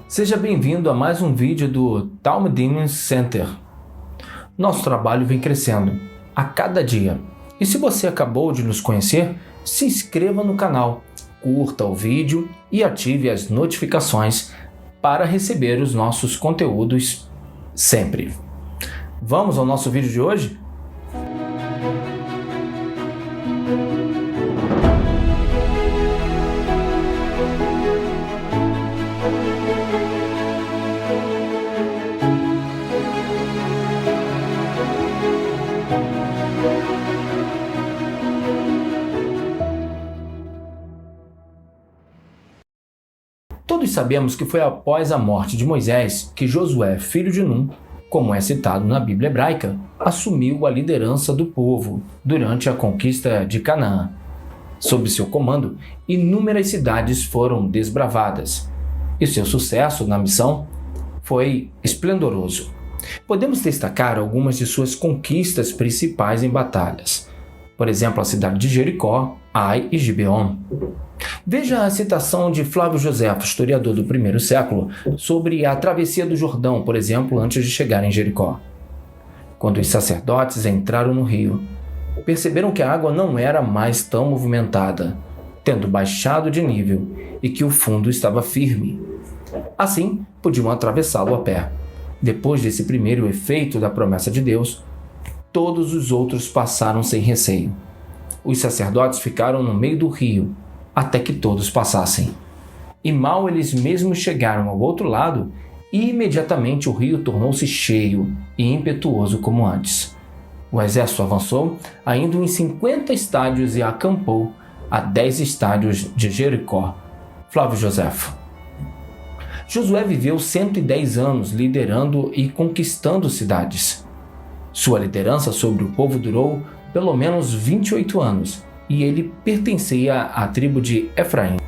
Seja bem-vindo a mais um vídeo do Talmud Demons Center. Nosso trabalho vem crescendo a cada dia. E se você acabou de nos conhecer, se inscreva no canal, curta o vídeo e ative as notificações para receber os nossos conteúdos sempre. Vamos ao nosso vídeo de hoje? Todos sabemos que foi após a morte de Moisés que Josué, filho de Num, como é citado na Bíblia hebraica, assumiu a liderança do povo durante a conquista de Canaã. Sob seu comando, inúmeras cidades foram desbravadas, e seu sucesso na missão foi esplendoroso. Podemos destacar algumas de suas conquistas principais em batalhas. Por exemplo, a cidade de Jericó, Ai e Gibeon. Veja a citação de Flávio Joséfo, historiador do primeiro século, sobre a travessia do Jordão, por exemplo, antes de chegar em Jericó. Quando os sacerdotes entraram no rio, perceberam que a água não era mais tão movimentada, tendo baixado de nível e que o fundo estava firme. Assim, podiam atravessá-lo a pé. Depois desse primeiro efeito da promessa de Deus, todos os outros passaram sem receio. Os sacerdotes ficaram no meio do rio, até que todos passassem. E mal eles mesmos chegaram ao outro lado, e imediatamente o rio tornou-se cheio e impetuoso como antes. O exército avançou, ainda em 50 estádios e acampou a 10 estádios de Jericó. Flávio Joséfo. Josué viveu 110 anos liderando e conquistando cidades. Sua liderança sobre o povo durou pelo menos 28 anos, e ele pertencia à tribo de Efraim.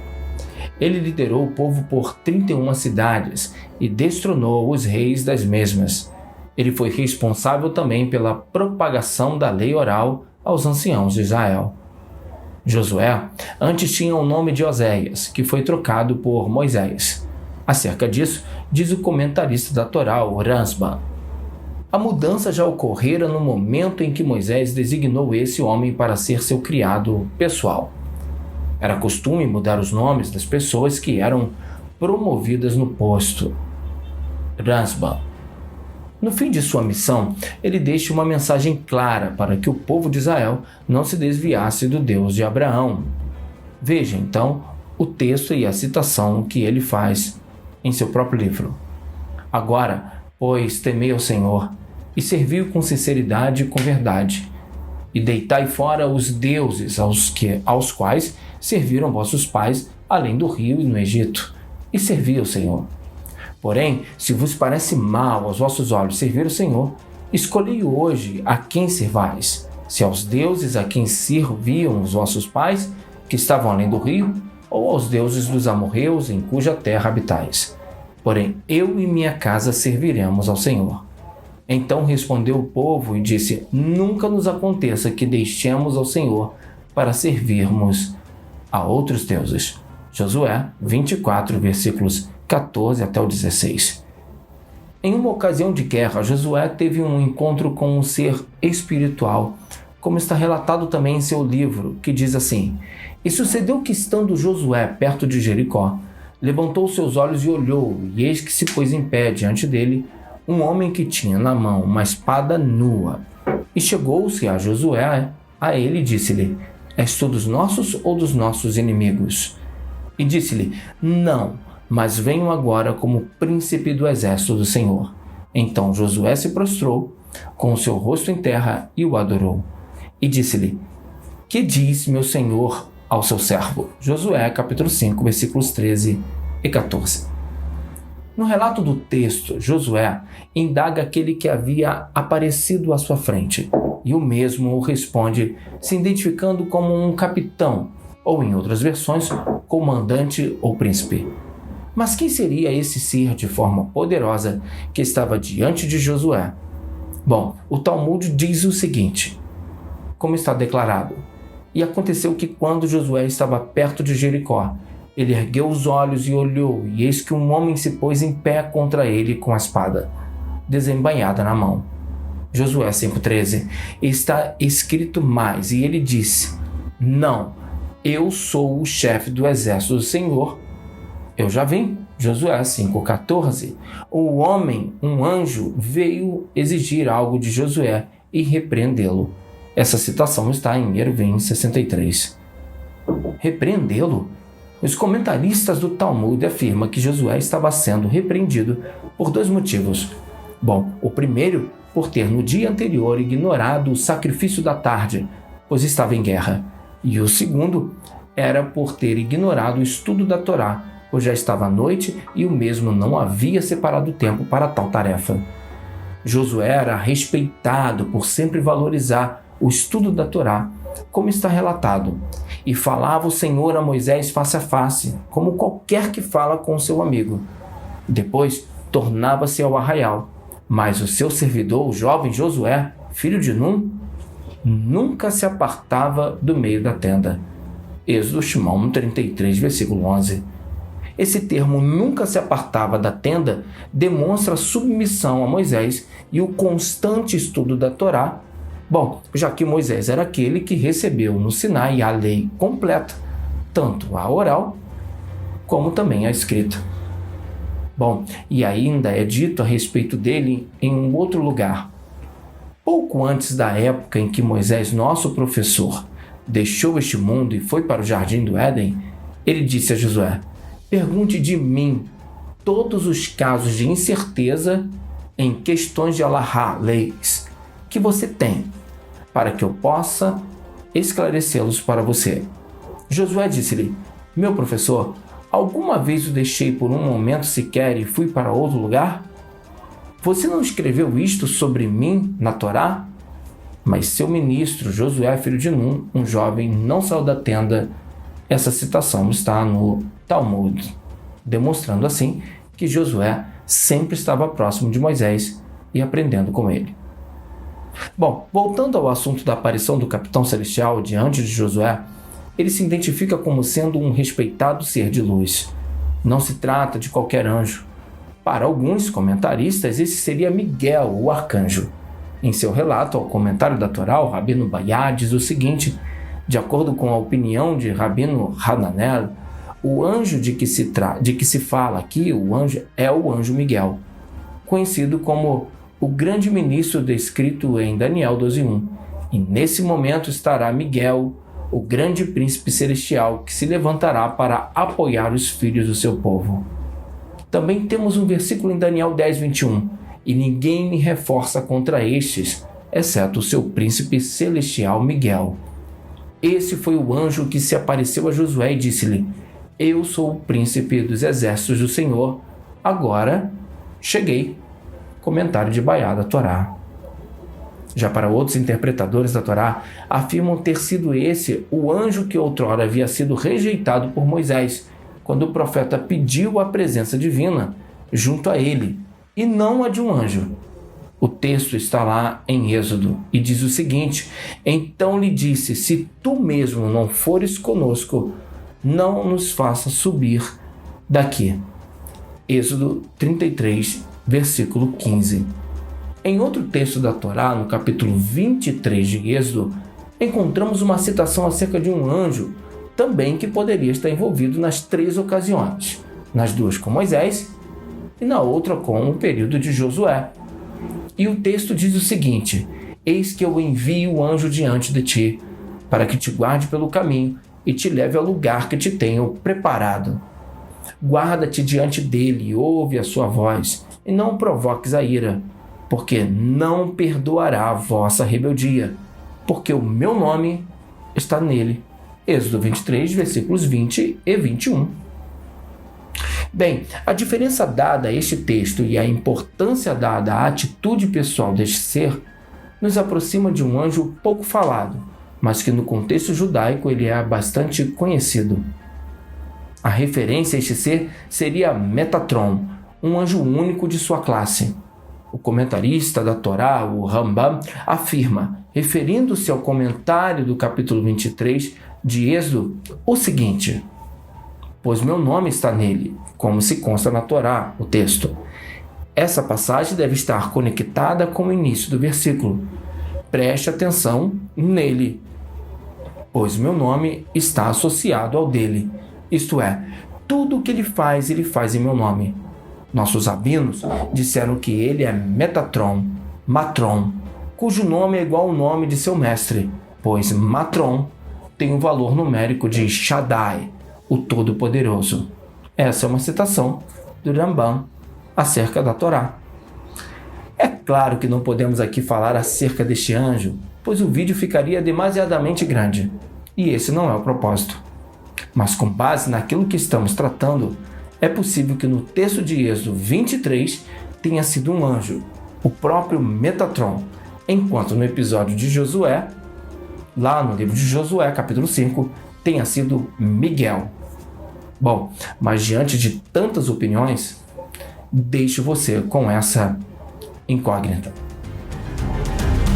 Ele liderou o povo por 31 cidades e destronou os reis das mesmas. Ele foi responsável também pela propagação da lei oral aos anciãos de Israel. Josué antes tinha o nome de Oséias, que foi trocado por Moisés. Acerca disso, diz o comentarista da Torá, o Rambam: a mudança já ocorrera no momento em que Moisés designou esse homem para ser seu criado pessoal. Era costume mudar os nomes das pessoas que eram promovidas no posto. Rambam. No fim de sua missão, ele deixa uma mensagem clara para que o povo de Israel não se desviasse do Deus de Abraão. Veja, então, o texto e a citação que ele faz em seu próprio livro. Agora, pois, temei ao Senhor, e servi-o com sinceridade e com verdade, e deitai fora os deuses aos quais serviram vossos pais, além do rio e no Egito, e servi ao Senhor. Porém, se vos parece mal aos vossos olhos servir o Senhor, escolhei hoje a quem servais, se aos deuses a quem serviam os vossos pais, que estavam além do rio, ou aos deuses dos amorreus em cuja terra habitais. Porém, eu e minha casa serviremos ao Senhor. Então respondeu o povo e disse: nunca nos aconteça que deixemos ao Senhor para servirmos a outros deuses. Josué 24, versículos 14 até o 16. Em uma ocasião de guerra, Josué teve um encontro com um ser espiritual, como está relatado também em seu livro, que diz assim: e sucedeu que, estando Josué perto de Jericó, levantou seus olhos e olhou, e eis que se pôs em pé diante dele um homem que tinha na mão uma espada nua. E chegou-se a Josué a ele e disse-lhe: és tu dos nossos ou dos nossos inimigos? E disse-lhe: não, mas venho agora como príncipe do exército do Senhor. Então Josué se prostrou, com o seu rosto em terra, e o adorou. E disse-lhe: que diz meu senhor ao seu servo? Josué capítulo 5, versículos 13 e 14. No relato do texto, Josué indaga aquele que havia aparecido à sua frente, e o mesmo responde se identificando como um capitão, ou em outras versões, comandante ou príncipe. Mas quem seria esse ser de forma poderosa que estava diante de Josué? Bom, o Talmud diz o seguinte, como está declarado: e aconteceu que quando Josué estava perto de Jericó, Ele ergueu os olhos e olhou, e eis que um homem se pôs em pé contra ele com a espada, desembainhada na mão. Josué 5,13. Está escrito mais, e ele disse: Não, eu sou o chefe do exército do Senhor. Eu já vim. Josué 5,14. O homem, um anjo, veio exigir algo de Josué e repreendê-lo. Essa citação está em Eruvin 63. Repreendê-lo? Os comentaristas do Talmud afirmam que Josué estava sendo repreendido por dois motivos. Bom, o primeiro, por ter no dia anterior ignorado o sacrifício da tarde, pois estava em guerra. E o segundo era por ter ignorado o estudo da Torá, pois já estava à noite e o mesmo não havia separado tempo para tal tarefa. Josué era respeitado por sempre valorizar o estudo da Torá, como está relatado, e falava o Senhor a Moisés face a face, como qualquer que fala com seu amigo. Depois tornava-se ao arraial, mas o seu servidor, o jovem Josué, filho de Num, nunca se apartava do meio da tenda. Êxodo Shimon 33, versículo 11. Esse termo nunca se apartava da tenda demonstra submissão a Moisés e o constante estudo da Torá. Bom, já que Moisés era aquele que recebeu no Sinai a lei completa, tanto a oral como também a escrita. Bom, e ainda é dito a respeito dele em um outro lugar. Pouco antes da época em que Moisés, nosso professor, deixou este mundo e foi para o jardim do Éden, ele disse a Josué: Pergunte de mim todos os casos de incerteza em questões de Alahá, leis, que você tem, para que eu possa esclarecê-los para você. Josué disse-lhe: Meu professor, alguma vez o deixei por um momento sequer e fui para outro lugar? Você não escreveu isto sobre mim na Torá? Mas seu ministro, Josué, filho de Num, um jovem, não saiu da tenda. Essa citação está no Talmud, demonstrando assim que Josué sempre estava próximo de Moisés e aprendendo com ele. Bom, voltando ao assunto da aparição do capitão celestial diante de Josué, ele se identifica como sendo um respeitado ser de luz. Não se trata de qualquer anjo. Para alguns comentaristas, esse seria Miguel, o arcanjo. Em seu relato ao comentário da Torá, o Rabino Bayá diz o seguinte: de acordo com a opinião de Rabino Hananel, o anjo de que se fala aqui, o anjo é o anjo Miguel, conhecido como o grande ministro descrito em Daniel 12:1. E nesse momento estará Miguel, o grande príncipe celestial, que se levantará para apoiar os filhos do seu povo. Também temos um versículo em Daniel 10:21. E ninguém me reforça contra estes, exceto o seu príncipe celestial Miguel. Esse foi o anjo que se apareceu a Josué e disse-lhe: Eu sou o príncipe dos exércitos do Senhor. Agora cheguei. Comentário de Bayá da Torá. Já para outros interpretadores da Torá, afirmam ter sido esse o anjo que outrora havia sido rejeitado por Moisés, quando o profeta pediu a presença divina junto a ele, e não a de um anjo. O texto está lá em Êxodo e diz o seguinte: Então lhe disse: Se tu mesmo não fores conosco, não nos faça subir daqui. Êxodo 33, versículo 15. Em outro texto da Torá, no capítulo 23 de Êxodo, encontramos uma citação acerca de um anjo, também que poderia estar envolvido nas três ocasiões, nas duas com Moisés e na outra com o período de Josué. E o texto diz o seguinte: Eis que eu envio o anjo diante de ti, para que te guarde pelo caminho e te leve ao lugar que te tenho preparado. Guarda-te diante dele e ouve a sua voz, e não provoques a ira, porque não perdoará a vossa rebeldia, porque o meu nome está nele. Êxodo 23, versículos 20 e 21. Bem, a diferença dada a este texto e a importância dada à atitude pessoal deste ser nos aproxima de um anjo pouco falado, mas que no contexto judaico ele é bastante conhecido. A referência a este ser seria Metatron, um anjo único de sua classe. O comentarista da Torá, o Rambam, afirma, referindo-se ao comentário do capítulo 23 de Êxodo, o seguinte: pois meu nome está nele, como se consta na Torá, o texto. Essa passagem deve estar conectada com o início do versículo. Preste atenção nele, pois meu nome está associado ao dele. Isto é, tudo o que ele faz em meu nome. Nossos rabinos disseram que ele é Metatron, Matron, cujo nome é igual ao nome de seu mestre, pois Matron tem o valor numérico de Shaddai, o Todo-Poderoso. Essa é uma citação do Rambam acerca da Torá. É claro que não podemos aqui falar acerca deste anjo, pois o vídeo ficaria demasiadamente grande, e esse não é o propósito. Mas com base naquilo que estamos tratando, é possível que no texto de Êxodo 23 tenha sido um anjo, o próprio Metatron, enquanto no episódio de Josué, lá no livro de Josué, capítulo 5, tenha sido Miguel. Bom, mas diante de tantas opiniões, deixo você com essa incógnita.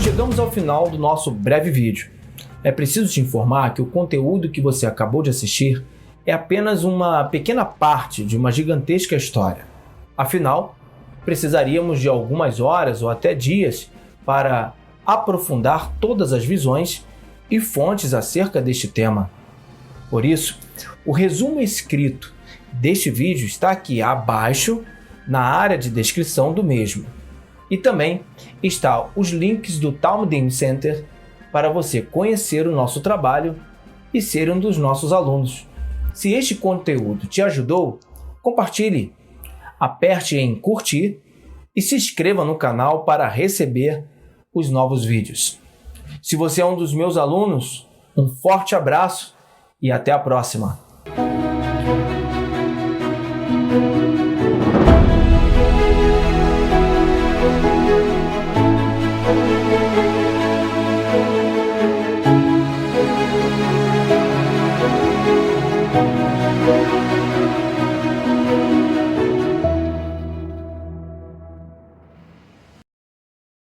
Chegamos ao final do nosso breve vídeo. É preciso te informar que o conteúdo que você acabou de assistir é apenas uma pequena parte de uma gigantesca história. Afinal, precisaríamos de algumas horas ou até dias para aprofundar todas as visões e fontes acerca deste tema. Por isso, o resumo escrito deste vídeo está aqui abaixo na área de descrição do mesmo. E também está os links do Talmudim Center para você conhecer o nosso trabalho e ser um dos nossos alunos. Se este conteúdo te ajudou, compartilhe, aperte em curtir e se inscreva no canal para receber os novos vídeos. Se você é um dos meus alunos, um forte abraço e até a próxima!